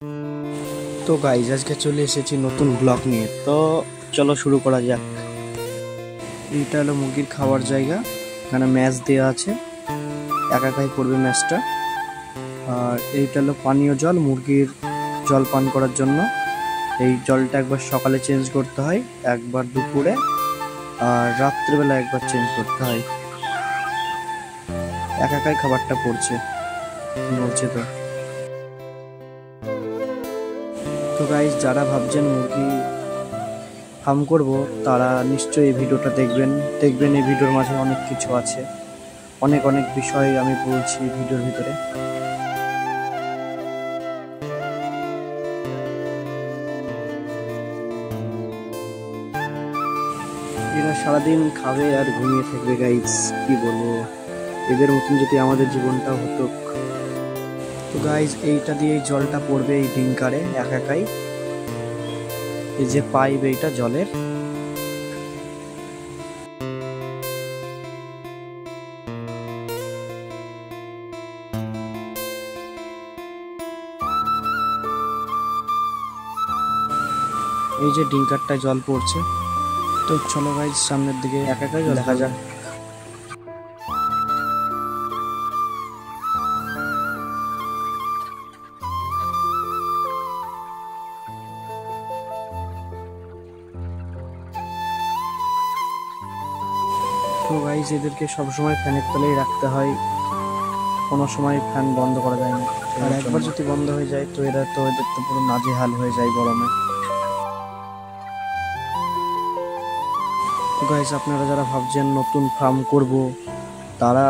তো গাইজ আজকে চলে এসেছি নতুন ব্লগ নিয়ে। তো চলো শুরু করা যাক। এইটা হলো মুরগির খাওয়ার জায়গা, এখানে ম্যাচ দেওয়া আছে, একাই পড়বে ম্যাচটা। আর এইটা হলো পানীয় জল, মুরগির জল পান করার জন্য। এই জলটা একবার সকালে চেঞ্জ করতে হয়, একবার দুপুরে, আর রাত্রিবেলা একবার চেঞ্জ করতে হয়। একাই খাবারটা পড়ছে, নড়ছে। তো গাইজ যারা ভাবছেন মুরগি ফার্ম করব, তারা নিশ্চয়ই এই ভিডিওটা দেখবেন। এই ভিডিওর মাঝে অনেক কিছু আছে, অনেক বিষয় আমি বলছি ভিডিওর ভিতরে। এরা সারাদিন খাবে আর ঘুমিয়ে থাকবে গাইজ, কি বলবো, এদের মতন যদি আমাদের জীবনটা হতো। তো গাইজ এইটা দিয়ে এই জলটা পড়বে এই ডিঙ্কারে একাই। এই যে পাইপ, এইটা জলের। এই যে ডিঙ্কারটায় জল পড়ছে। তো চলো গাইজ সামনের দিকে একাই জল দেখা যাক। তো গাইজ এদেরকে সবসময় ফ্যানের তলেই রাখতে হয়, কোনো সময় ফ্যান বন্ধ করা যায় না। আর একবার যদি বন্ধ হয়ে যায় তো এদের তো পুরো নাজেহাল হয়ে যায় গরমে। তো গাইজ আপনারা যারা ভাবছেন নতুন ফার্ম করব, তারা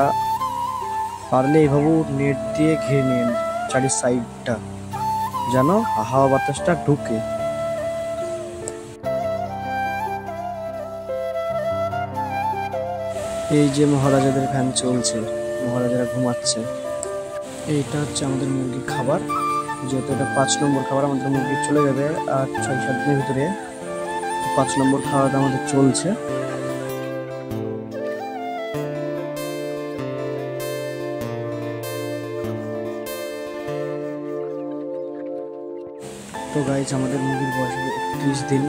পারলে এইভাবে নেট দিয়ে ঘিরে নিন চারি সাইডটা, যেন হাওয়া বাতাসটা ঢুকে। এই যে মহারাজাদের ফ্যান চলছে, মহারাজারা ঘুমাচ্ছে। এইটা হচ্ছে আমাদের মুরগির খাবার, যেহেতু এটা 5 নম্বর খাবার, আমাদের মুরগি চলে যাবে আর 6-7 দিনের ভিতরে। 5 নম্বর খাবারটা আমাদের চলছে। তো গাইজ আমাদের মুরগির বয়স 31 দিন,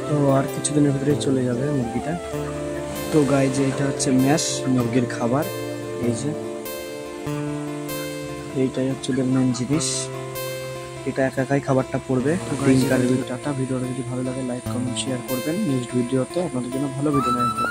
তো আর কিছুদিনের ভিতরে চলে যাবে মুরগিটা। তো গাইজ এইটা হচ্ছে ম্যাশ, মুরগির খাবার। এই যে এইটাই হচ্ছে ওদের মেন জিনিস, এটা একাই খাবারটা পড়বে। ভিডিওটা যদি ভালো লাগে লাইক কমেন্ট শেয়ার করবেন। নেক্সট ভিডিওতে আপনাদের জন্য ভালো ভিডিও নিয়ে আসবো।